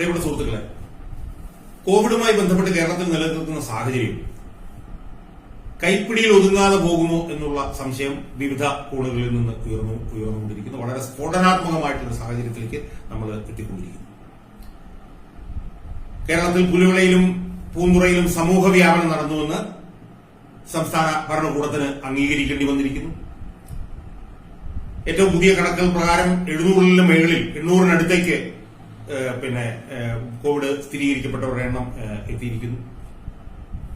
പ്രിയപ്പെട്ട സുഹൃത്തുക്കളെ, കോവിഡുമായി ബന്ധപ്പെട്ട് കേരളത്തിൽ നിലനിൽക്കുന്ന സാഹചര്യം കൈപ്പിടിയിൽ ഒതുങ്ങാതെ പോകുമോ എന്നുള്ള സംശയം വിവിധ കോണുകളിൽ നിന്ന് ഉയർന്നുകൊണ്ടിരിക്കുന്നു. വളരെ സ്ഫോടനാത്മകമായിട്ടുള്ള സാഹചര്യത്തിലേക്ക് നമ്മൾ എത്തിക്കൊണ്ടിരിക്കുന്നു. കേരളത്തിൽ പുലിവിളയിലും പൂന്തുറയിലും സമൂഹ വ്യാപനം നടന്നുവെന്ന് സംസ്ഥാന ഭരണകൂടത്തിന് അംഗീകരിക്കേണ്ടി വന്നിരിക്കുന്നു. ഏറ്റവും പുതിയ കണക്കുകൾ പ്രകാരം 700-ന് മുകളിൽ 800-നടുത്തേക്ക് കോവിഡ് സ്ഥിരീകരിക്കപ്പെട്ടവരുടെ എണ്ണം എത്തിയിരിക്കുന്നു.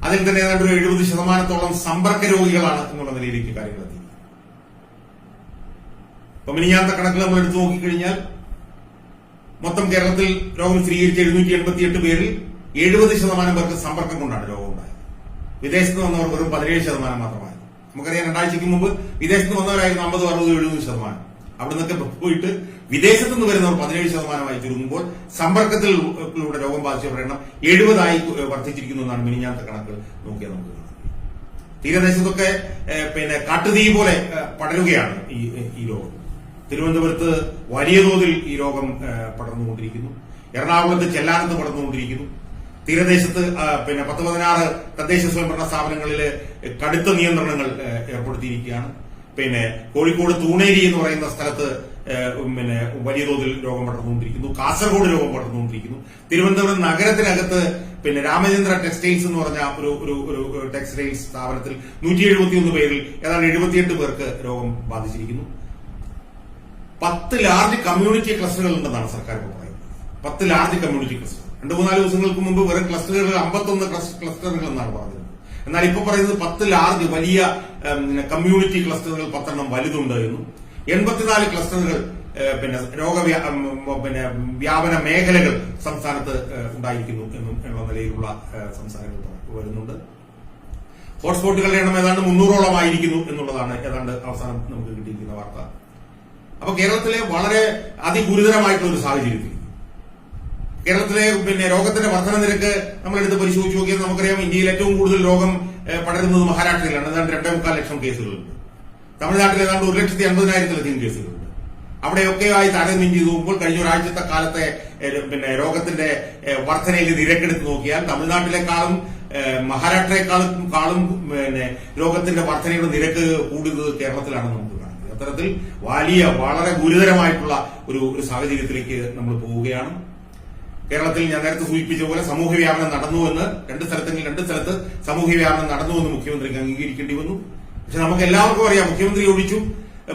അതിൽ തന്നെ ഏതാണ്ട് ഒരു 70% സമ്പർക്ക രോഗികളാണ് എന്നുള്ള നിലയിലേക്ക് കാര്യങ്ങൾ എത്തിയിരിക്കുന്നത്. ഇപ്പൊ മിനിഞ്ഞാത്ത കണക്കുകൾ നമ്മൾ എടുത്തു നോക്കിക്കഴിഞ്ഞാൽ മൊത്തം കേരളത്തിൽ രോഗം സ്ഥിരീകരിച്ച 788 പേരിൽ 70% പേർക്ക് സമ്പർക്കം കൊണ്ടാണ് രോഗം ഉണ്ടായത്. വിദേശത്ത് വന്നവർ വെറും 17% മാത്രമായിരുന്നു. നമുക്കറിയാം, 2 ആഴ്ചയ്ക്ക് മുമ്പ് വിദേശത്ത് വന്നവരായിരുന്നു 50, 60, 70%. അവിടെ നിന്നൊക്കെ പോയിട്ട് വിദേശത്ത് നിന്ന് വരുന്നവർ 17% ചുരുങ്ങുമ്പോൾ സമ്പർക്കത്തിലൂടെ രോഗം ബാധിച്ചവരുടെ എണ്ണം 70 വർദ്ധിച്ചിരിക്കുന്നു എന്നാണ് മിനിഞ്ഞാത്ത കണക്കുകൾ നോക്കിയാൽ നമുക്ക് കാണാം. തീരദേശത്തൊക്കെ കാട്ടുതീ പോലെ പടരുകയാണ് ഈ രോഗം. തിരുവനന്തപുരത്ത് വലിയ തോതിൽ ഈ രോഗം പടർന്നുകൊണ്ടിരിക്കുന്നു. എറണാകുളത്ത് ചെല്ലാനത്ത് പടർന്നുകൊണ്ടിരിക്കുന്നു. തീരദേശത്ത് 10-16 തദ്ദേശ സ്വയംഭരണ സ്ഥാപനങ്ങളിൽ കടുത്ത നിയന്ത്രണങ്ങൾ ഏർപ്പെടുത്തിയിരിക്കുകയാണ്. കോഴിക്കോട് തൂണേരി എന്ന് പറയുന്ന സ്ഥലത്ത് വലിയ തോതിൽ രോഗം പടർന്നുകൊണ്ടിരിക്കുന്നു. കാസർഗോഡ് രോഗം പടർന്നുകൊണ്ടിരിക്കുന്നു. തിരുവനന്തപുരം നഗരത്തിനകത്ത് രാമചന്ദ്ര ടെക്സ്റ്റൈൽസ് എന്ന് പറഞ്ഞ ഒരു ടെക്സ്റ്റൈൽസ് സ്ഥാപനത്തിൽ 171 പേരിൽ ഏതാണ്ട് 78 പേർക്ക് രോഗം ബാധിച്ചിരിക്കുന്നു. 10 ലാർജ് കമ്മ്യൂണിറ്റി ക്ലസ്റ്ററുകൾ ഉണ്ടെന്നാണ് സർക്കാർ ഇപ്പോൾ പറയുന്നത്. 10 ലാർജ് കമ്മ്യൂണിറ്റി ക്ലസ്റ്റർ. 2-3 ദിവസങ്ങൾക്ക് മുമ്പ് വെറും ക്ലസ്റ്ററുകൾ 51 ക്ലസ്റ്ററുകൾ എന്നാണ് പറഞ്ഞത്. എന്നാൽ ഇപ്പൊ പറയുന്നത് 10 ലാർജ് വലിയ കമ്മ്യൂണിറ്റി ക്ലസ്റ്ററുകൾ 10 വലുതുണ്ട് എന്നും 84 ക്ലസ്റ്ററുകൾ വ്യാപന മേഖലകൾ സംസ്ഥാനത്ത് ഉണ്ടായിരിക്കുന്നു എന്നും ഉള്ള നിലയിലുള്ള സംസാരങ്ങൾ വരുന്നുണ്ട്. ഹോട്ട്സ്പോട്ടുകളുടെ എണ്ണം ഏതാണ്ട് 300-ഓളം ആയിരിക്കുന്നു എന്നുള്ളതാണ് ഏതാണ്ട് അവസാനം നമുക്ക് കിട്ടിയിരിക്കുന്ന വാർത്ത. അപ്പൊ കേരളത്തിലെ വളരെ അതിഗുരുതരമായിട്ടുള്ള ഒരു സാഹചര്യത്തിൽ കേരളത്തിലെ രോഗത്തിന്റെ വർധന നിരക്ക് നമ്മളെടുത്ത് പരിശോധിച്ച് നോക്കിയാൽ നമുക്കറിയാം, ഇന്ത്യയിൽ ഏറ്റവും കൂടുതൽ രോഗം പടരുന്നത് മഹാരാഷ്ട്രയിലാണ്. ഏതാണ്ട് 2.25 ലക്ഷം കേസുകളുണ്ട്. തമിഴ്നാട്ടിൽ ഏതാണ്ട് 1,50,000-ലധികം കേസുകളുണ്ട്. അവിടെയൊക്കെയായി താരതമ്യം ചെയ്ത് നോക്കുമ്പോൾ കഴിഞ്ഞ ഒരാഴ്ചത്തെ കാലത്തെ രോഗത്തിന്റെ വർധനയിൽ നിരക്കെടുത്ത് നോക്കിയാൽ തമിഴ്നാട്ടിലെക്കാളും മഹാരാഷ്ട്രയെക്കാളും രോഗത്തിന്റെ വർധനയുടെ നിരക്ക് കൂടുതൽ കേരളത്തിലാണെന്ന് നമുക്ക് കാണുന്നത്. അത്തരത്തിൽ വളരെ ഗുരുതരമായിട്ടുള്ള ഒരു സാഹചര്യത്തിലേക്ക് നമ്മൾ പോവുകയാണ്. കേരളത്തിൽ ഞാൻ നേരത്തെ സൂചിപ്പിച്ച പോലെ സമൂഹ വ്യാപനം നടന്നുവെന്ന് രണ്ട് സ്ഥലത്ത് സമൂഹ വ്യാപനം നടന്നുവെന്ന് മുഖ്യമന്ത്രിക്ക് അംഗീകരിക്കേണ്ടി വന്നു. പക്ഷെ നമുക്ക് എല്ലാവർക്കും അറിയാം,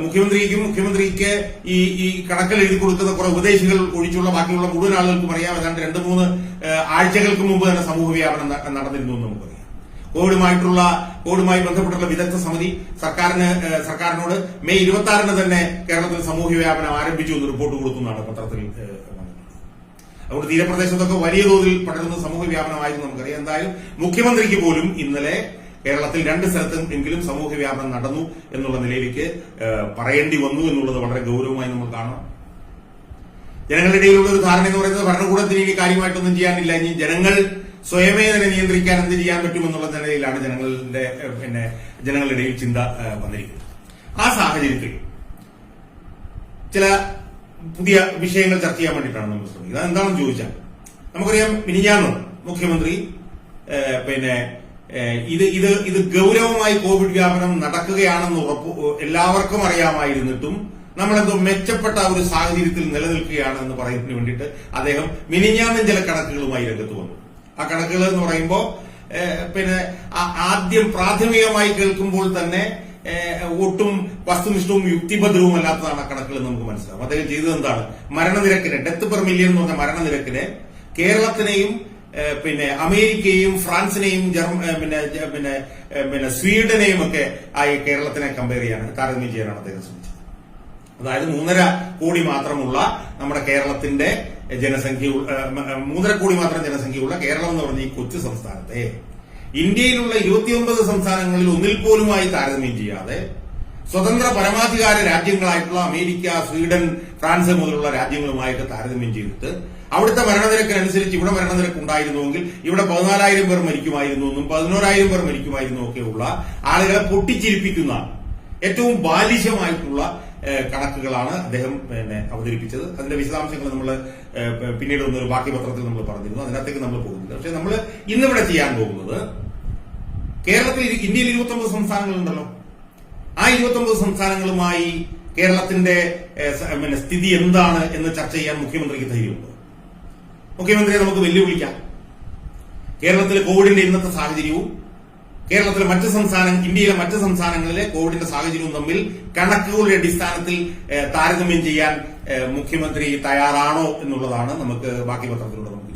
മുഖ്യമന്ത്രിക്ക് ഈ കണക്കിൽ എഴുതി കൊടുക്കുന്ന കുറെ ഉപദേശികൾ ഒഴിച്ചുള്ള ബാക്കിയുള്ള മുഴുവൻ ആളുകൾക്കും അറിയാം. ഏതാണ്ട് 2-3 ആഴ്ചകൾക്ക് മുമ്പ് തന്നെ സമൂഹ വ്യാപനം നടന്നിരുന്നു എന്ന് നമുക്കറിയാം. കോവിഡുമായി ബന്ധപ്പെട്ടുള്ള വിദഗ്ധ സമിതി സർക്കാരിനോട് മെയ് 26-ന് തന്നെ കേരളത്തിൽ സമൂഹ വ്യാപനം ആരംഭിച്ചു എന്ന് റിപ്പോർട്ട് കൊടുത്തു എന്നാണ് പത്രത്തിൽ വന്നിട്ടുള്ളത്. അതുകൊണ്ട് തീരപ്രദേശത്തൊക്കെ വലിയ തോതിൽ പടരുന്ന സമൂഹ വ്യാപനമായിരുന്നു നമുക്കറിയാം. എന്തായാലും മുഖ്യമന്ത്രിക്ക് പോലും ഇന്നലെ കേരളത്തിൽ 2 സ്ഥലത്തും എങ്കിലും സമൂഹ വ്യാപനം നടന്നു എന്നുള്ള നിലയിലേക്ക് പറയേണ്ടി വന്നു എന്നുള്ളത് വളരെ ഗൌരവമായി നമ്മൾ കാണണം. ജനങ്ങളുടെ ഇടയിലുള്ള ഒരു ധാരണ എന്ന് പറയുന്നത് ഭരണകൂടത്തിന് ഇനി കാര്യമായിട്ടൊന്നും ചെയ്യാനില്ല, ഇനി ജനങ്ങൾ സ്വയമേ തന്നെ നിയന്ത്രിക്കാൻ എന്ത് ചെയ്യാൻ പറ്റുമെന്നുള്ള നിലയിലാണ് ജനങ്ങളുടെ ഇടയിൽ ചിന്ത വന്നിരിക്കുന്നത്. ആ സാഹചര്യത്തിൽ ചില പുതിയ വിഷയങ്ങൾ ചർച്ച ചെയ്യാൻ വേണ്ടിയിട്ടാണ് നമ്മൾ ശ്രമിക്കുന്നത്. അതെന്താണെന്ന് ചോദിച്ചാൽ, നമുക്കറിയാം, മിനിഞ്ഞാന്ന് മുഖ്യമന്ത്രി ഇത് ഗൌരവമായി കോവിഡ് വ്യാപനം നടക്കുകയാണെന്ന് എല്ലാവർക്കും അറിയാമായിരുന്നിട്ടും നമ്മളെന്തോ മെച്ചപ്പെട്ട ഒരു സാഹചര്യത്തിൽ നിലനിൽക്കുകയാണ് എന്ന് പറയുന്നതിന് വേണ്ടിയിട്ട് അദ്ദേഹം മിനിഞ്ഞാന്നും ചില കണക്കുകളുമായി രംഗത്ത് വന്നു. ആ കണക്കുകൾ എന്ന് പറയുമ്പോൾ ആദ്യം പ്രാഥമികമായി കേൾക്കുമ്പോൾ തന്നെ ഒട്ടും വസ്തുനിഷ്ഠവും യുക്തിഭദ്രവും അല്ലാത്തതാണ് ആ കണക്കുകൾ നമുക്ക് മനസ്സിലാവും. അദ്ദേഹം ചെയ്തത് എന്താണ്? മരണനിരക്കിനെ, ഡെത്ത് പെർ മില്യൺ എന്ന് പറഞ്ഞ മരണനിരക്കിനെ കേരളത്തിനെയും അമേരിക്കയും ഫ്രാൻസിനെയും സ്വീഡനെയും ഒക്കെ ആയി കേരളത്തിനെ താരതമ്യം ചെയ്യാനാണ് അദ്ദേഹം ശ്രമിച്ചത്. അതായത് 3.5 കോടി മാത്രമുള്ള നമ്മുടെ കേരളത്തിന്റെ 3.5 കോടി മാത്രം ജനസംഖ്യയുള്ള കേരളം എന്ന് പറഞ്ഞ ഈ കൊച്ചു സംസ്ഥാനത്തെ ഇന്ത്യയിലുള്ള 29 സംസ്ഥാനങ്ങളിൽ ഒന്നിൽ പോലുമായി താരതമ്യം ചെയ്യാതെ സ്വതന്ത്ര പരമാധികാര രാജ്യങ്ങളായിട്ടുള്ള അമേരിക്ക, സ്വീഡൻ, ഫ്രാൻസ് മുതലുള്ള രാജ്യങ്ങളുമായിട്ട് താരതമ്യം ചെയ്തിട്ട് അവിടുത്തെ മരണനിരക്കിനനുസരിച്ച് ഇവിടെ മരണനിരക്ക് ഉണ്ടായിരുന്നുവെങ്കിൽ ഇവിടെ 14,000 പേർ മരിക്കുമായിരുന്നു എന്നും 11,000 പേർ മരിക്കുമായിരുന്നു ഒക്കെയുള്ള ആളുകളെ പൊട്ടിച്ചിരിപ്പിക്കുന്ന ഏറ്റവും ബാലിശമായിട്ടുള്ള കണക്കുകളാണ് അദ്ദേഹം അവതരിപ്പിച്ചത്. അതിന്റെ വിശദാംശങ്ങൾ നമ്മൾ പിന്നീട് ഒന്നൊരു ബാക്കി പത്രത്തിൽ നമ്മൾ പറഞ്ഞിരുന്നു, അതിനകത്തേക്ക് നമ്മൾ പോകുന്നില്ല. പക്ഷെ നമ്മൾ ഇന്നിവിടെ ചെയ്യാൻ പോകുന്നത്, കേരളത്തിൽ ഇന്ത്യയിൽ 29 സംസ്ഥാനങ്ങളുണ്ടല്ലോ, ആ 29 സംസ്ഥാനങ്ങളുമായി കേരളത്തിന്റെ സ്ഥിതി എന്താണ് എന്ന് ചർച്ച ചെയ്യാൻ മുഖ്യമന്ത്രിക്ക് ധൈര്യമുണ്ടോ? മുഖ്യമന്ത്രിയെ നമുക്ക് വെല്ലുവിളിക്കാം. കേരളത്തിലെ കോവിഡിന്റെ ഇന്നത്തെ സാഹചര്യവും കേരളത്തിലെ ഇന്ത്യയിലെ മറ്റ് സംസ്ഥാനങ്ങളിലെ കോവിഡിന്റെ സാഹചര്യവും തമ്മിൽ കണക്കുകളുടെ അടിസ്ഥാനത്തിൽ താരതമ്യം ചെയ്യാൻ മുഖ്യമന്ത്രി തയ്യാറാണോ എന്നുള്ളതാണ് നമുക്ക് ബാക്കി പത്രത്തിലൂടെ നമുക്ക്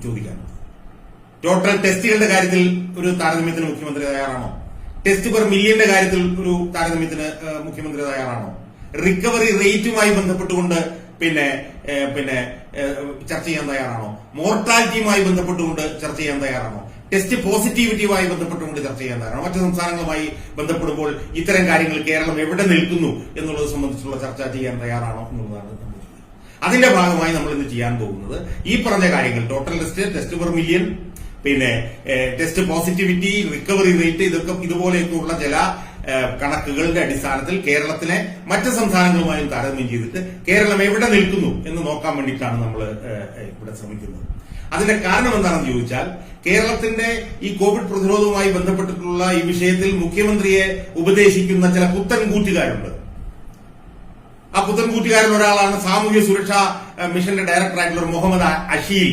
ചോദിക്കാൻ. ടോട്ടൽ ടെസ്റ്റുകളുടെ കാര്യത്തിൽ ഒരു താരതമ്യത്തിന് മുഖ്യമന്ത്രി തയ്യാറാണോ? ടെസ്റ്റ് പെർ മില്യന്റെ കാര്യത്തിൽ ഒരു താരതമ്യത്തിന് മുഖ്യമന്ത്രി തയ്യാറാണോ? റിക്കവറി റേറ്റുമായി ബന്ധപ്പെട്ടുകൊണ്ട് ചർച്ച ചെയ്യാൻ തയ്യാറാണോ? മോർട്ടാലിറ്റിയുമായി ബന്ധപ്പെട്ടുകൊണ്ട് ചർച്ച ചെയ്യാൻ തയ്യാറാണോ? ടെസ്റ്റ് പോസിറ്റിവിറ്റിയുമായി ബന്ധപ്പെട്ടുകൊണ്ട് ചർച്ച ചെയ്യാൻ തയ്യാറാണോ? മറ്റു സംസ്ഥാനങ്ങളുമായി ബന്ധപ്പെടുമ്പോൾ ഇത്തരം കാര്യങ്ങൾ കേരളം എവിടെ നിൽക്കുന്നു എന്നുള്ളത് സംബന്ധിച്ചുള്ള ചർച്ച ചെയ്യാൻ തയ്യാറാണോ എന്നുള്ളതാണ് നമ്മൾ ചെയ്യുന്നത്. അതിന്റെ ഭാഗമായി നമ്മൾ ഇന്ന് ചെയ്യാൻ പോകുന്നത് ഈ പറഞ്ഞ കാര്യങ്ങൾ, total test per million, test positivity, recovery rate, ഇതുപോലെയൊക്കെയുള്ള ചില കണക്കുകളുടെ അടിസ്ഥാനത്തിൽ കേരളത്തിലെ മറ്റ് സംസ്ഥാനങ്ങളുമായും താരതമ്യം ചെയ്തിട്ട് കേരളം എവിടെ നിൽക്കുന്നു എന്ന് നോക്കാൻ വേണ്ടിയിട്ടാണ് നമ്മൾ ഇവിടെ ശ്രമിക്കുന്നത്. അതിന്റെ കാരണം എന്താണെന്ന് ചോദിച്ചാൽ, കേരളത്തിന്റെ ഈ കോവിഡ് പ്രതിരോധവുമായി ബന്ധപ്പെട്ടിട്ടുള്ള ഈ വിഷയത്തിൽ മുഖ്യമന്ത്രിയെ ഉപദേശിക്കുന്ന ചില പുത്തൻ കൂറ്റുകാരുണ്ട്. ആ പുത്തൻ കൂറ്റുകാരിൽ ഒരാളാണ് സാമൂഹ്യ സുരക്ഷാ മിഷന്റെ ഡയറക്ടറായിട്ടുള്ള മുഹമ്മദ് അഷീൽ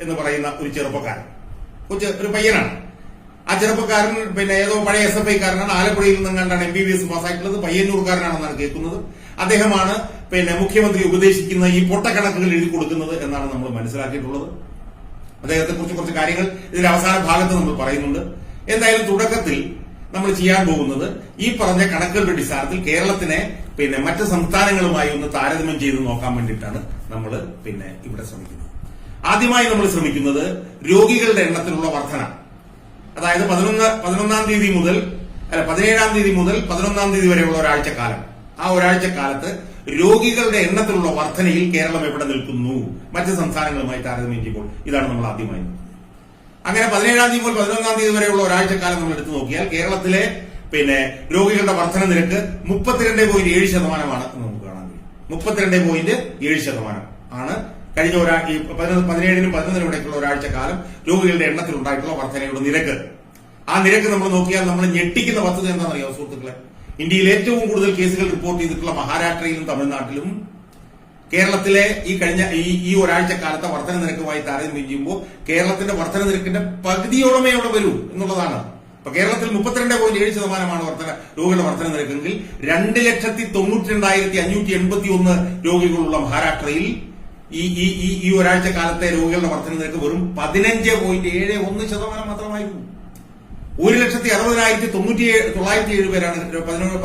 എന്ന് പറയുന്ന ഒരു ചെറുപ്പക്കാരൻ, ഒരു പയ്യനാണ്. ആ ചെറുപ്പക്കാരൻ ഏതോ പഴയ SFI കാരനാണ്. ആലപ്പുഴയിൽ നിന്നെങ്ങാണ്ടാണ് MBBS പാസ്സായിട്ടുള്ളത്. പയ്യന്നൂർക്കാരനാണെന്നാണ് കേൾക്കുന്നത്. അദ്ദേഹമാണ് മുഖ്യമന്ത്രി ഉപദേശിക്കുന്ന ഈ പൊട്ടക്കണക്കുകൾ എഴുതി കൊടുക്കുന്നത് എന്നാണ് നമ്മൾ മനസ്സിലാക്കിയിട്ടുള്ളത്. അദ്ദേഹത്തെ കുറിച്ച് കുറച്ച് കാര്യങ്ങൾ ഇതിന്റെ അവസാന ഭാഗത്ത് നമ്മൾ പറയുന്നുണ്ട്. എന്തായാലും തുടക്കത്തിൽ നമ്മൾ ചെയ്യാൻ പോകുന്നത് ഈ പറഞ്ഞ കണക്കുകളുടെ അടിസ്ഥാനത്തിൽ കേരളത്തിനെ മറ്റ് സംസ്ഥാനങ്ങളുമായി ഒന്ന് താരതമ്യം ചെയ്ത് നോക്കാൻ വേണ്ടിയിട്ടാണ് നമ്മൾ ഇവിടെ ശ്രമിക്കുന്നത്. ആദ്യമായി നമ്മൾ ശ്രമിക്കുന്നത് രോഗികളുടെ എണ്ണത്തിലുള്ള വർധന, അതായത് 17-ാം തീയതി മുതൽ 11-ാം തീയതി വരെയുള്ള ഒരാഴ്ചക്കാലം. ആ ഒരാഴ്ചക്കാലത്ത് രോഗികളുടെ എണ്ണത്തിലുള്ള വർധനയിൽ കേരളം എവിടെ നിൽക്കുന്നു മറ്റ് സംസ്ഥാനങ്ങളുമായി താരതമ്യം ചെയ്യുമ്പോൾ, ഇതാണ് നമ്മൾ ആദ്യമായി. അങ്ങനെ 17-ാം തീയതി മുതൽ 11-ാം തീയതി വരെയുള്ള ഒരാഴ്ചക്കാലം നമ്മൾ എടുത്തു നോക്കിയാൽ കേരളത്തിലെ രോഗികളുടെ വർധന നിരക്ക് 32.7% നമുക്ക് കാണാൻ കഴിയും. 32.7% ആണ് കഴിഞ്ഞ 17-നും 11-നും ഇടയ്ക്കുള്ള ഒരാഴ്ചക്കാലം രോഗികളുടെ എണ്ണത്തിൽ ഉണ്ടായിട്ടുള്ള വർധനയുടെ നിരക്ക്. ആ നിരക്ക് നമ്മൾ നോക്കിയാൽ നമ്മൾ ഞെട്ടിക്കുന്ന വസ്തുത എന്താണെന്നറിയാമോ സുഹൃത്തുക്കളെ? ഇന്ത്യയിൽ ഏറ്റവും കൂടുതൽ കേസുകൾ റിപ്പോർട്ട് ചെയ്തിട്ടുള്ള മഹാരാഷ്ട്രയിലും തമിഴ്നാട്ടിലും കേരളത്തിലെ ഈ ഒരാഴ്ചക്കാലത്തെ വർധന നിരക്കുമായി താരതമ്യം ചെയ്യുമ്പോൾ കേരളത്തിന്റെ വർധന നിരക്കിന്റെ പകുതിയോളമേ അവിടെ വരൂ എന്നുള്ളതാണ്. ഇപ്പൊ കേരളത്തിൽ 32.7% രോഗികളുടെ വർധന നിരക്കെങ്കിൽ 2,92,581 രോഗികളുള്ള മഹാരാഷ്ട്രയിൽ ഈ ഒരാഴ്ചക്കാലത്തെ രോഗികളുടെ വർധന നിരക്ക് വെറും 15.71% മാത്രമായിരുന്നു. 1,60,907 പേരാണ് 11-നും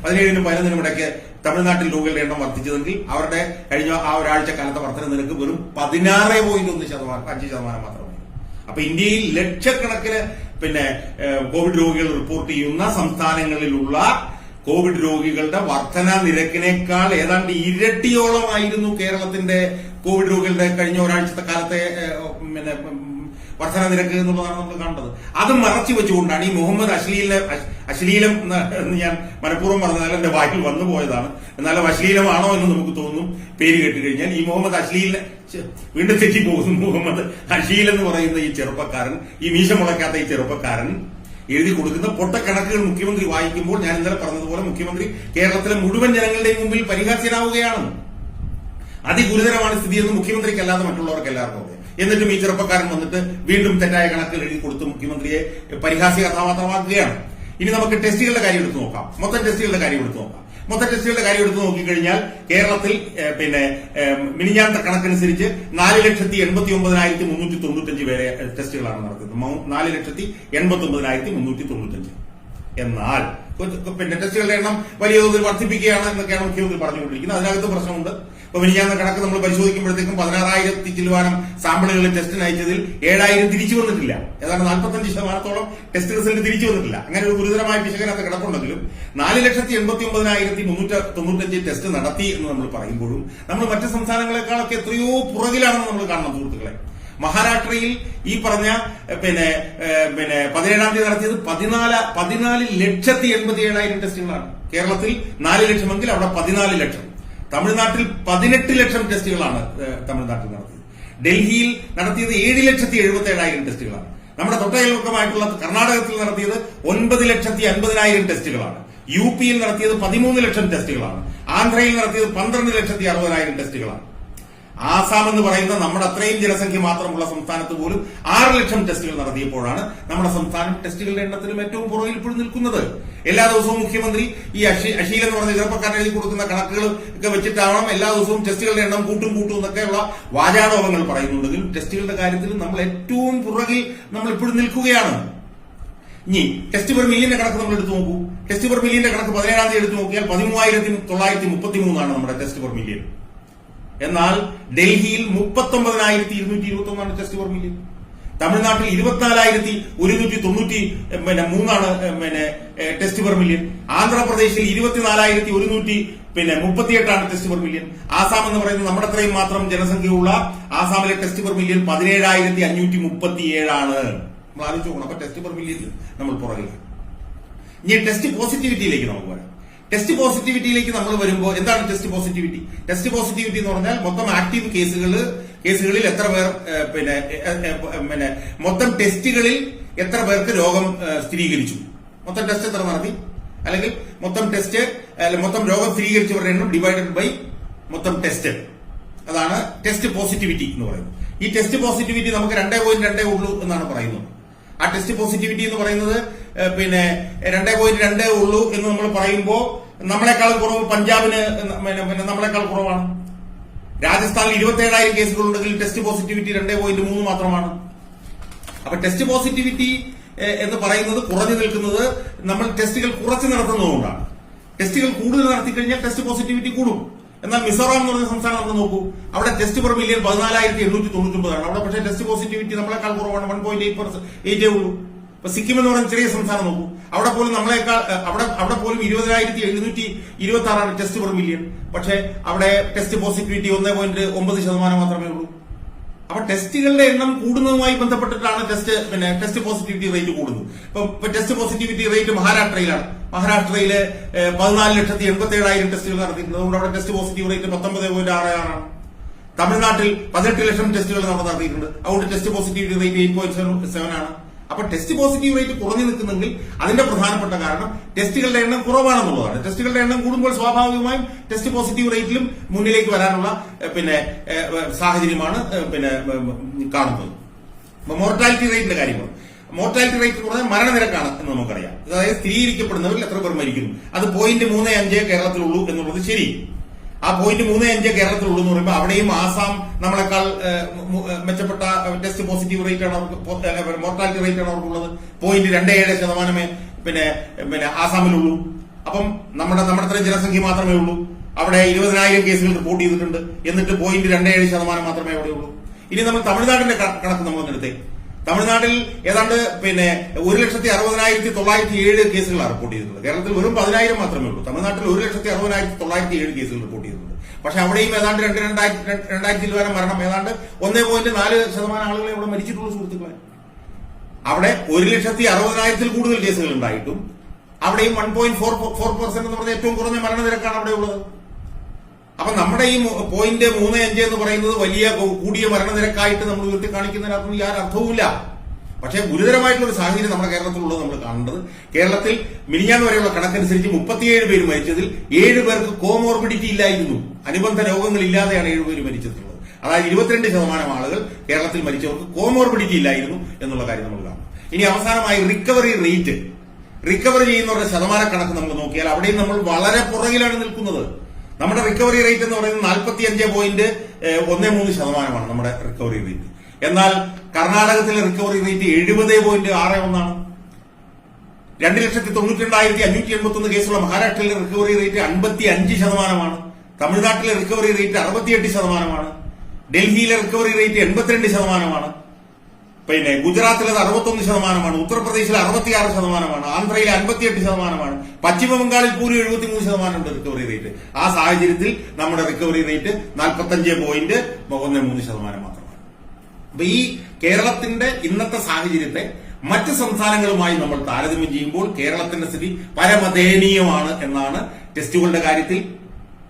17-നും ഇടയ്ക്ക് തമിഴ്നാട്ടിൽ രോഗികളുടെ എണ്ണം വർദ്ധിച്ചതെങ്കിൽ അവരുടെ കഴിഞ്ഞ ആ ഒരാഴ്ചക്കാലത്തെ വർധന നിരക്ക് വെറും 16.1% മാത്രമായിരുന്നു. അപ്പൊ ഇന്ത്യയിൽ ലക്ഷക്കണക്കിന് കോവിഡ് രോഗികൾ റിപ്പോർട്ട് ചെയ്യുന്ന സംസ്ഥാനങ്ങളിലുള്ള കോവിഡ് രോഗികളുടെ വർധന നിരക്കിനേക്കാൾ ഏതാണ്ട് ഇരട്ടിയോളമായിരുന്നു കേരളത്തിന്റെ കോവിഡ് രോഗികളുടെ കഴിഞ്ഞ ഒരാഴ്ചത്തെ കാലത്തെ വർധന നിരക്ക് എന്നുള്ളതാണ് നമ്മൾ കണ്ടത്. അത് മറച്ചു വെച്ചുകൊണ്ടാണ് ഈ മുഹമ്മദ് അശ്ലീലം എന്ന് ഞാൻ മനഃപൂർവ്വം പറഞ്ഞാൽ എന്റെ വായിൽ വന്നു പോയതാണ്. എന്നാലും അശ്ലീലമാണോ എന്ന് നമുക്ക് തോന്നും പേര് കേട്ട് കഴിഞ്ഞാൽ. ഈ മുഹമ്മദ് അശ്ലീലിനെ വീണ്ടും തെറ്റിപ്പോകുന്നു. മുഹമ്മദ് അഷീൽ എന്ന് പറയുന്ന ഈ ചെറുപ്പക്കാരൻ, ഈ മീശ മുളയ്ക്കാത്ത ഈ ചെറുപ്പക്കാരൻ എഴുതി കൊടുക്കുന്ന പൊട്ടക്കണക്കുകൾ മുഖ്യമന്ത്രി വായിക്കുമ്പോൾ ഞാൻ ഇന്നലെ പറഞ്ഞതുപോലെ മുഖ്യമന്ത്രി കേരളത്തിലെ മുഴുവൻ ജനങ്ങളുടെയും മുമ്പിൽ പരിഹാസ്യനാവുകയാണ്. അതിഗുരുതരമാണ് സ്ഥിതിയെന്ന് മുഖ്യമന്ത്രിക്കല്ലാതെ മറ്റുള്ളവർക്ക് എല്ലാവർക്കും അറിയാം. എന്നിട്ടും ഈ ചെറുപ്പക്കാരൻ വന്നിട്ട് വീണ്ടും തെറ്റായ കണക്കുകൾ എഴുതി കൊടുത്ത് മുഖ്യമന്ത്രിയെ പരിഹാസ്യ കഥാപാത്രമാക്കുകയാണ്. ഇനി നമുക്ക് ടെസ്റ്റുകളുടെ കാര്യം എടുത്തു നോക്കാം. മൊത്തം ടെസ്റ്റുകളുടെ കാര്യം എടുത്തു നോക്കിക്കഴിഞ്ഞാൽ കേരളത്തിൽ മിനിഞ്ഞാത്ത കണക്കനുസരിച്ച് 4,89,395 പേരെ ടെസ്റ്റുകളാണ് നടത്തുന്നത്. 4,89,395. എന്നാൽ ടെസ്റ്റുകളുടെ എണ്ണം വലിയ തോതിൽ വർദ്ധിപ്പിക്കുകയാണ് എന്നൊക്കെയാണ് മുഖ്യമന്ത്രി പറഞ്ഞുകൊണ്ടിരിക്കുന്നത്. അതിനകത്ത് പ്രശ്നമുണ്ട്. ഇപ്പൊ മിനിഞ്ഞാന്ന കണക്ക് നമ്മൾ പരിശോധിക്കുമ്പോഴത്തേക്കും 16,000 ചില്ലുവാനം സാമ്പിളുകൾ ടെസ്റ്റിന് അയച്ചതിൽ 7,000 തിരിച്ചു വന്നിട്ടില്ല. ഏതാണ്ട് 45% ടെസ്റ്റ് റിസൾട്ട് തിരിച്ചു വന്നിട്ടില്ല. അങ്ങനെ ഒരു ഗുരുതരമായ പിശകനകത്ത് കിടപ്പുണ്ടെങ്കിലും 4,89,395 ടെസ്റ്റ് നടത്തി എന്ന് നമ്മൾ പറയുമ്പോഴും നമ്മൾ മറ്റ് സംസ്ഥാനങ്ങളെക്കാളൊക്കെ എത്രയോ പുറകിലാണെന്ന് നമ്മൾ കാണണം സുഹൃത്തുക്കളെ. മഹാരാഷ്ട്രയിൽ ഈ പറഞ്ഞ 17-ാം തീയതി നടത്തിയത് 14,87,000 ടെസ്റ്റുകളാണ്. കേരളത്തിൽ 4 ലക്ഷമെങ്കിൽ അവിടെ 14 ലക്ഷം. തമിഴ്നാട്ടിൽ 18 ലക്ഷം ടെസ്റ്റുകളാണ് തമിഴ്നാട്ടിൽ നടത്തിയത്. ഡൽഹിയിൽ നടത്തിയത് 7,77,000 ടെസ്റ്റുകളാണ്. നമ്മുടെ തൊട്ടയൽപക്കമായിട്ടുള്ള കർണാടകത്തിൽ നടത്തിയത് 9,50,000 ടെസ്റ്റുകളാണ്. UP യിൽ നടത്തിയത് 13 ലക്ഷം ടെസ്റ്റുകളാണ്. ആന്ധ്രയിൽ നടത്തിയത് 12,60,000 ടെസ്റ്റുകളാണ്. ആസാം എന്ന് പറയുന്ന നമ്മുടെ അത്രയും ജനസംഖ്യ മാത്രമുള്ള സംസ്ഥാനത്ത് പോലും 6 ലക്ഷം ടെസ്റ്റുകൾ നടത്തിയപ്പോഴാണ് നമ്മുടെ സംസ്ഥാനം ടെസ്റ്റുകളുടെ എണ്ണത്തിലും ഏറ്റവും പുറകിൽ ഇപ്പോഴും നിൽക്കുന്നത്. എല്ലാ ദിവസവും മുഖ്യമന്ത്രി ഈ അഷീൽ എന്ന് പറഞ്ഞ ചെറുപ്പക്കാരൻ എഴുതി കൊടുക്കുന്ന കണക്കുകൾ ഒക്കെ വെച്ചിട്ടാവണം എല്ലാ ദിവസവും ടെസ്റ്റുകളുടെ എണ്ണം കൂട്ടും എന്നൊക്കെയുള്ള വാചാടോപങ്ങൾ പറയുന്നുണ്ടെങ്കിലും ടെസ്റ്റുകളുടെ കാര്യത്തിൽ നമ്മൾ ഏറ്റവും പുറകിൽ നമ്മൾ ഇപ്പോഴും നിൽക്കുകയാണ്. ഇനി ടെസ്റ്റ് പെർ മില്യന്റെ കണക്ക് നമ്മൾ എടുത്തു നോക്കൂ. ടെസ്റ്റ് പെർ മില്യന്റെ കണക്ക് 17-ാം തീയതി എടുത്തു നോക്കിയാൽ 13,933 നമ്മുടെ ടെസ്റ്റ് പെർ മില്യൻ. എന്നാൽ ഡൽഹിയിൽ 39,221 ടെസ്റ്റ് പെർ മില്യൺ. തമിഴ്നാട്ടിൽ 24,193 ടെസ്റ്റ് പെർ മില്യൺ. ആന്ധ്രാപ്രദേശിൽ 24,138 ടെസ്റ്റ് പെർ മില്യൺ. ആസാം എന്ന് പറയുന്നത് നമ്മുടെ അത്രയും മാത്രം ജനസംഖ്യയുള്ള ആസാമിലെ ടെസ്റ്റ് പെർ മില്യൺ 17,537 നമ്മൾ ആലോചിച്ച് നോക്കണം. അപ്പൊ ടെസ്റ്റ് പെർ മില്യൺ നമ്മൾ പുറകിലാണ്. ഇനി ടെസ്റ്റ് പോസിറ്റിവിറ്റിയിലേക്ക് നമുക്ക് വരാം. ടെസ്റ്റ് പോസിറ്റിവിറ്റിയിലേക്ക് നമ്മൾ വരുമ്പോൾ എന്താണ് ടെസ്റ്റ് പോസിറ്റിവിറ്റി? ടെസ്റ്റ് പോസിറ്റിവിറ്റി എന്ന് പറഞ്ഞാൽ മൊത്തം ആക്റ്റീവ് കേസുകളിൽ എത്ര പേർ മൊത്തം ടെസ്റ്റുകളിൽ എത്ര പേർക്ക് രോഗം സ്ഥിരീകരിച്ചു, മൊത്തം ടെസ്റ്റ് എത്ര നടത്തി, അല്ലെങ്കിൽ മൊത്തം രോഗം സ്ഥിരീകരിച്ചവരുടെ എണ്ണം ഡിവൈഡഡ് ബൈ മൊത്തം ടെസ്റ്റ്. അതാണ് ടെസ്റ്റ് പോസിറ്റിവിറ്റി എന്ന് പറയുന്നത്. ഈ ടെസ്റ്റ് പോസിറ്റിവിറ്റി നമുക്ക് 2.2 ഉള്ളൂ എന്നാണ് പറയുന്നത്. ആ ടെസ്റ്റ് പോസിറ്റിവിറ്റി എന്ന് പറയുന്നത് 2.2 ഉള്ളൂ എന്ന് നമ്മൾ പറയുമ്പോൾ നമ്മളെക്കാളും കുറവ് പഞ്ചാബിന് നമ്മളെക്കാൾ കുറവാണ്. രാജസ്ഥാനിൽ 27,000 കേസുകളുണ്ടെങ്കിൽ ടെസ്റ്റ് പോസിറ്റിവിറ്റി 2.3 മാത്രമാണ്. അപ്പൊ ടെസ്റ്റ് പോസിറ്റിവിറ്റി എന്ന് പറയുന്നത് കുറഞ്ഞു നിൽക്കുന്നത് നമ്മൾ ടെസ്റ്റുകൾ കുറച്ച് നടത്തുന്നതുകൊണ്ടാണ്. ടെസ്റ്റുകൾ കൂടുതൽ നടത്തിക്കഴിഞ്ഞാൽ ടെസ്റ്റ് പോസിറ്റിവിറ്റി കൂടും. എന്നാൽ മിസോറാം എന്ന് പറഞ്ഞ സംസ്ഥാനം നമ്മൾ നോക്കൂ, അവിടെ ടെസ്റ്റ് പെർ മില്യൺ 14,899 അവിടെ പക്ഷേ ടെസ്റ്റ് പോസിറ്റിവിറ്റി നമ്മളെക്കാൾ കുറവാണ്, 1.8% ഉള്ളൂ. ഇപ്പൊ സിക്കിം എന്ന് പറയുന്ന ചെറിയ സംസ്ഥാനം നോക്കൂ, അവിടെ പോലും 20,726 ടെസ്റ്റ് പെർ മില്യൺ. പക്ഷേ അവിടെ ടെസ്റ്റ് പോസിറ്റിവിറ്റി 1.9% മാത്രമേ ഉള്ളൂ. അപ്പൊ ടെസ്റ്റുകളുടെ എണ്ണം കൂടുന്നതുമായി ബന്ധപ്പെട്ടിട്ടാണ് ടെസ്റ്റ് പോസിറ്റിവിറ്റി റേറ്റ് കൂടുന്നത്. ഇപ്പൊ ടെസ്റ്റ് പോസിറ്റിവിറ്റി റേറ്റ് മഹാരാഷ്ട്രയിലാണ്. മഹാരാഷ്ട്രയില് 14,87,000 ടെസ്റ്റുകൾ നടത്തിയിട്ടുണ്ട്. അതുകൊണ്ട് അവിടെ ടെസ്റ്റ് പോസിറ്റീവ് റേറ്റ് 19.66 ആണ്. തമിഴ്നാട്ടിൽ 18 ലക്ഷം ടെസ്റ്റുകൾ നമ്മൾ നടത്തിയിട്ടുണ്ട്. അതുകൊണ്ട് ടെസ്റ്റ് പോസിറ്റിവിറ്റി റേറ്റ് 8.7 ആണ്. അപ്പൊ ടെസ്റ്റ് പോസിറ്റീവ് റേറ്റ് കുറഞ്ഞു നിൽക്കുന്നെങ്കിൽ അതിന്റെ പ്രധാനപ്പെട്ട കാരണം ടെസ്റ്റുകളുടെ എണ്ണം കുറവാണെന്നുള്ളതാണ്. ടെസ്റ്റുകളുടെ എണ്ണം കൂടുമ്പോൾ സ്വാഭാവികമായും ടെസ്റ്റ് പോസിറ്റീവ് റേറ്റിലും മുന്നിലേക്ക് വരാനുള്ള സാഹചര്യമാണ് കാണുന്നത്. മോർട്ടാലിറ്റി റേറ്റിന്റെ കാര്യമാണ്. മോർട്ടാലിറ്റി റേറ്റ് എന്ന് പറഞ്ഞാൽ മരണനിരക്കാണ് എന്ന് നമുക്കറിയാം. അതായത് സ്ഥിരീകരിക്കപ്പെടുന്നവരിൽ എത്ര പേർ മരിക്കുന്നു. അത് 0.35 കേരളത്തിലുള്ളൂ എന്നുള്ളത് ശരി. ആ 0.35 കേരളത്തിലുള്ളൂ എന്ന് പറയുമ്പോൾ അവിടെയും ആസാം നമ്മളെക്കാൾ മെച്ചപ്പെട്ട ടെസ്റ്റ് പോസിറ്റീവ് റേറ്റ് ആണ് അവർക്ക്, മോർട്ടാലിറ്റി റേറ്റ് ആണ് അവർക്കുള്ളത്. 0.27% ആസാമിലുള്ളൂ. അപ്പം നമ്മുടെ അത്രയും ജനസംഖ്യ മാത്രമേ ഉള്ളൂ. അവിടെ 20,000 കേസുകൾ റിപ്പോർട്ട് ചെയ്തിട്ടുണ്ട്. എന്നിട്ട് 0.27% മാത്രമേ അവിടെ ഉള്ളൂ. ഇനി നമ്മൾ തമിഴ്നാടിന്റെ കണക്ക് നമ്മൾ എടുത്തേ. തമിഴ്നാട്ടിൽ ഏതാണ്ട് 1,60,60,907 കേസുകളാണ് റിപ്പോർട്ട് ചെയ്തിട്ടുള്ളത്. കേരളത്തിൽ വെറും 10,000 മാത്രമേ ഉള്ളൂ. തമിഴ്നാട്ടിൽ 1,60,60,907 കേസുകൾ റിപ്പോർട്ട് ചെയ്തിട്ടുണ്ട്. പക്ഷെ അവിടെയും ഏതാണ്ട് 2,000 വരെ മരണം, ഏതാണ്ട് 1.4% ആളുകളെ ഇവിടെ മരിച്ചിട്ടുള്ള സുഹൃത്തുക്കളെ. അവിടെ 1,60,60,000 കൂടുതൽ കേസുകൾ ഉണ്ടായിട്ടും അവിടെയും 1.4% എന്ന് പറഞ്ഞ ഏറ്റവും കുറഞ്ഞ മരണനിരക്കാണ് അവിടെ ഉള്ളത്. അപ്പൊ നമ്മുടെ ഈ 0.35 എന്ന് പറയുന്നത് വലിയ കൂടിയ മരണനിരക്കായിട്ട് നമ്മൾ ഉയർത്തി കാണിക്കുന്നതിനകത്തൊന്നും യാതൊരു അർത്ഥവുമില്ല. പക്ഷേ ഗുരുതരമായിട്ടുള്ള ഒരു സാഹചര്യം നമ്മുടെ കേരളത്തിലുള്ളത് നമ്മൾ കാണേണ്ടത്. കേരളത്തിൽ മിനിഞ്ഞാന്ന് വരെയുള്ള കണക്കനുസരിച്ച് 37 പേര് മരിച്ചതിൽ 7 പേർക്ക് കോമോർബിഡിറ്റി ഇല്ലായിരുന്നു. അനുബന്ധ രോഗങ്ങളില്ലാതെയാണ് 7 പേര് മരിച്ചിട്ടുള്ളത്. അതായത് 22% ആളുകൾ കേരളത്തിൽ മരിച്ചവർക്ക് കോമോർബിഡിറ്റി ഇല്ലായിരുന്നു എന്നുള്ള കാര്യം നമ്മൾ കാണും. ഇനി അവസാനമായി റിക്കവറി റേറ്റ്, റിക്കവറി ചെയ്യുന്നവരുടെ ശതമാന കണക്ക് നമ്മൾ നോക്കിയാൽ അവിടെയും നമ്മൾ വളരെ പുറകിലാണ് നിൽക്കുന്നത്. നമ്മുടെ റിക്കവറി റേറ്റ് എന്ന് പറയുന്നത് 45.13% നമ്മുടെ റിക്കവറി റേറ്റ്. എന്നാൽ കർണാടകത്തിലെ റിക്കവറി റേറ്റ് 70.61. 2,92,581 കേസുള്ള മഹാരാഷ്ട്രയിലെ റിക്കവറി റേറ്റ് 55%. തമിഴ്നാട്ടിലെ റിക്കവറി റേറ്റ് 68%. ഡൽഹിയിലെ റിക്കവറി റേറ്റ് 82%. ഗുജറാത്തിലത് 61%. ഉത്തർപ്രദേശിൽ 66%. ആന്ധ്രയിൽ 58%. പശ്ചിമബംഗാളിൽ പോലും 73% റിക്കവറി റേറ്റ്. ആ സാഹചര്യത്തിൽ നമ്മുടെ റിക്കവറി റേറ്റ് 45.13% മാത്രമാണ്. അപ്പൊ ഈ കേരളത്തിന്റെ ഇന്നത്തെ സാഹചര്യത്തെ മറ്റ് സംസ്ഥാനങ്ങളുമായി നമ്മൾ താരതമ്യം ചെയ്യുമ്പോൾ കേരളത്തിന്റെ സ്ഥിതി പരമദയനീയമാണ് എന്നാണ് ടെസ്റ്റുകളുടെ കാര്യത്തിൽ,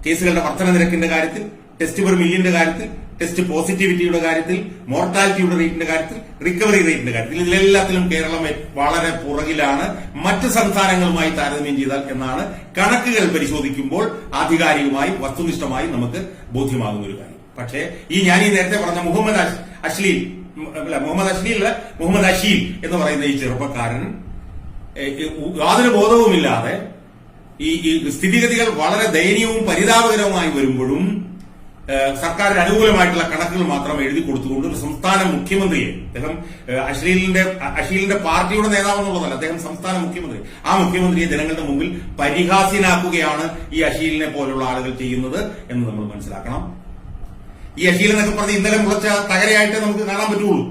കേസുകളുടെ വർധന നിരക്കിന്റെ കാര്യത്തിൽ, ടെസ്റ്റ് പെർ മില്യന്റെ കാര്യത്തിൽ, ടെസ്റ്റ് പോസിറ്റിവിറ്റിയുടെ കാര്യത്തിൽ, മോർട്ടാലിറ്റിയുടെ റേറ്റിന്റെ കാര്യത്തിൽ, റിക്കവറി റേറ്റിന്റെ കാര്യത്തിൽ, ഇതിലെല്ലാത്തിലും കേരളം വളരെ പുറകിലാണ് മറ്റ് സംസ്ഥാനങ്ങളുമായി താരതമ്യം ചെയ്താൽ എന്നാണ് കണക്കുകൾ പരിശോധിക്കുമ്പോൾ ആധികാരികമായി വസ്തുനിഷ്ഠമായി നമുക്ക് ബോധ്യമാകുന്ന ഒരു കാര്യം. പക്ഷേ ഞാൻ നേരത്തെ പറഞ്ഞ മുഹമ്മദ് അഷീൽ എന്ന് പറയുന്ന ഈ ചെറുപ്പക്കാരൻ യാതൊരു ബോധവുമില്ലാതെ ഈ സ്ഥിതിഗതികൾ വളരെ ദയനീയവും പരിതാപകരവുമായി വരുമ്പോഴും സർക്കാരിന് അനുകൂലമായിട്ടുള്ള കണക്കുകൾ മാത്രം എഴുതി കൊടുത്തുകൊണ്ട് ഒരു സംസ്ഥാന മുഖ്യമന്ത്രിയെ, അദ്ദേഹം അഷീലിന്റെ പാർട്ടിയുടെ നേതാവെന്നുള്ളതല്ല, അദ്ദേഹം സംസ്ഥാന മുഖ്യമന്ത്രി, ആ മുഖ്യമന്ത്രിയെ ജനങ്ങളുടെ മുമ്പിൽ പരിഹാസ്യനാക്കുകയാണ് ഈ അഷീലിനെ പോലുള്ള ആളുകൾ ചെയ്യുന്നത് എന്ന് നമ്മൾ മനസ്സിലാക്കണം. ഈ അഷീൽ എന്നൊക്കെ പറഞ്ഞ് ഇന്നലെ മുളച്ച തകരയായിട്ട് നമുക്ക് കാണാൻ പറ്റുള്ളൂ.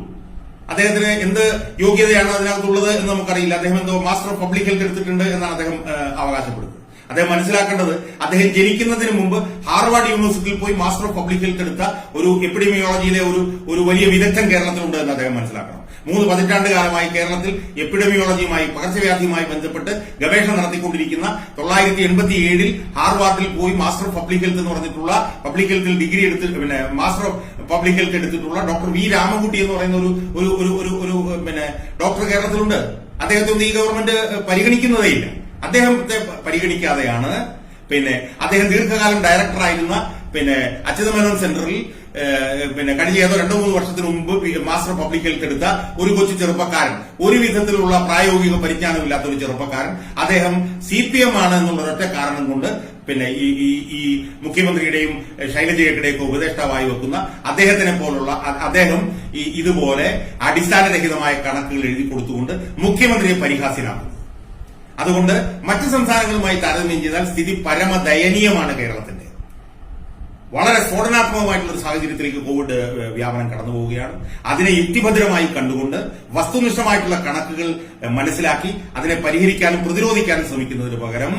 അദ്ദേഹത്തിന് എന്ത് യോഗ്യതയാണ് അതിനകത്തുള്ളത് എന്ന് നമുക്കറിയില്ല. അദ്ദേഹം എന്തോ മാസ്റ്റർ ഓഫ് പബ്ലിക് ഹെൽത്ത് എടുത്തിട്ടുണ്ട് എന്നാണ് അദ്ദേഹം അവകാശപ്പെടുന്നത്. അദ്ദേഹം മനസ്സിലാക്കേണ്ടത്, അദ്ദേഹം ജനിക്കുന്നതിന് മുമ്പ് ഹാർവാർഡ് യൂണിവേഴ്സിറ്റിയിൽ പോയി മാസ്റ്റർ ഓഫ് പബ്ലിക് ഹെൽത്ത് എടുത്ത ഒരു എപ്പിഡമിയോളജിയിലെ ഒരു വലിയ വിദഗ്ധൻ കേരളത്തിലുണ്ട് എന്ന് അദ്ദേഹം മനസ്സിലാക്കണം. 3 പതിറ്റാണ്ട് കാലമായി കേരളത്തിൽ എപ്പിഡമിയോളജിയുമായി, പകർച്ചവ്യാധിയുമായി ബന്ധപ്പെട്ട് ഗവേഷണം നടത്തിക്കൊണ്ടിരിക്കുന്ന 987 ഹാർവാർഡിൽ പോയി മാസ്റ്റർ ഓഫ് പബ്ലിക് ഹെൽത്ത് എന്ന് പറഞ്ഞിട്ടുള്ള പബ്ലിക് ഹെൽത്തിൽ ഡിഗ്രി എടുത്ത് മാസ്റ്റർ ഓഫ് പബ്ലിക് ഹെൽത്ത് എടുത്തിട്ടുള്ള ഡോക്ടർ വി രാമൻകുട്ടി എന്ന് പറയുന്ന ഒരു ഡോക്ടർ കേരളത്തിലുണ്ട്. അദ്ദേഹത്തെ ഒന്നും ഈ ഗവൺമെന്റ് പരിഗണിക്കുന്നതേയില്ല. അദ്ദേഹത്തെ പരിഗണിക്കാതെയാണ് അദ്ദേഹം ദീർഘകാലം ഡയറക്ടറായിരുന്ന അച്യുതമേനോൻ സെന്ററിൽ കഴിഞ്ഞ ഏതോ 2-3 വർഷത്തിന് മുമ്പ് മാസ്റ്റർ പബ്ലിക് ഹെൽത്ത് എടുത്ത ഒരു കൊച്ചു ചെറുപ്പക്കാരൻ, ഒരു വിധത്തിലുള്ള പ്രായോഗിക പരിജ്ഞാനമില്ലാത്ത ഒരു ചെറുപ്പക്കാരൻ, അദ്ദേഹം CPM ആണ് എന്നുള്ള ഒരൊറ്റ കാരണം കൊണ്ട് ഈ മുഖ്യമന്ത്രിയുടെയും ശൈലജയുടെയൊക്കെ ഉപദേഷ്ടാവായി വെക്കുന്ന അദ്ദേഹത്തിനെ പോലുള്ള അദ്ദേഹം ഇതുപോലെ അടിസ്ഥാനരഹിതമായ കണക്കുകൾ എഴുതി കൊടുത്തുകൊണ്ട് മുഖ്യമന്ത്രിയെ പരിഹാസ്യനാക്കുന്നു. അതുകൊണ്ട് മറ്റ് സംസ്ഥാനങ്ങളുമായി താരതമ്യം ചെയ്താൽ സ്ഥിതി പരമദയനീയമാണ് കേരളത്തിന്റെ. വളരെ സ്ഫോടനാത്മകമായിട്ടുള്ള ഒരു സാഹചര്യത്തിലേക്ക് കോവിഡ് വ്യാപനം കടന്നു പോവുകയാണ്. അതിനെ യുക്തിഭദ്രമായി കണ്ടുകൊണ്ട് വസ്തുനിഷ്ഠമായിട്ടുള്ള കണക്കുകൾ മനസ്സിലാക്കി അതിനെ പരിഹരിക്കാനും പ്രതിരോധിക്കാനും ശ്രമിക്കുന്നതിന് പകരം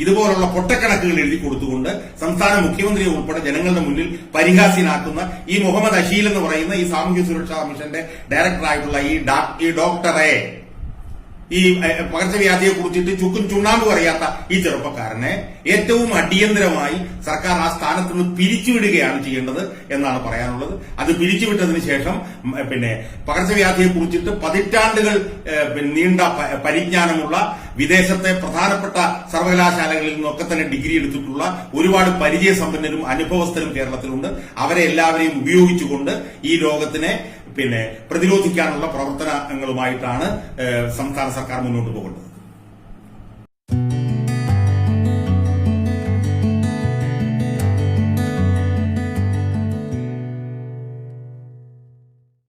ഇതുപോലുള്ള പൊട്ടക്കണക്കുകൾ എഴുതി കൊടുത്തുകൊണ്ട് സംസ്ഥാന മുഖ്യമന്ത്രിയെ ഉൾപ്പെടെ ജനങ്ങളുടെ മുന്നിൽ പരിഹാസ്യനാക്കുന്ന ഈ മുഹമ്മദ് അഷീൽ എന്ന് പറയുന്ന ഈ സാമൂഹ്യ സുരക്ഷാ മിഷന്റെ ഡയറക്ടറായിട്ടുള്ള ഈ ഡോക്ടറെ, ഈ പകർച്ചവ്യാധിയെ കുറിച്ചിട്ട് ചുക്കും ചുണ്ണാമ്പ് അറിയാത്ത ഈ ചെറുപ്പക്കാരനെ ഏറ്റവും അടിയന്തരമായി സർക്കാർ ആ സ്ഥാനത്ത് നിന്ന് പിരിച്ചുവിടുകയാണ് ചെയ്യേണ്ടത് എന്നാണ് പറയാനുള്ളത്. അത് പിരിച്ചുവിട്ടതിന് ശേഷം പകർച്ചവ്യാധിയെ കുറിച്ചിട്ട് പതിറ്റാണ്ടുകൾ നീണ്ട പരിജ്ഞാനമുള്ള വിദേശത്തെ പ്രധാനപ്പെട്ട സർവകലാശാലകളിൽ നിന്നൊക്കെ തന്നെ ഡിഗ്രി എടുത്തിട്ടുള്ള ഒരുപാട് പരിചയസമ്പന്നരും അനുഭവസ്ഥരും കേരളത്തിലുണ്ട്. അവരെ എല്ലാവരെയും ഉപയോഗിച്ചുകൊണ്ട് ഈ രോഗത്തിനെ പ്രതിരോധിക്കാനുള്ള പ്രവർത്തനങ്ങളുമായിട്ടാണ് സംസ്ഥാന സർക്കാർ മുന്നോട്ട് പോകുന്നത്.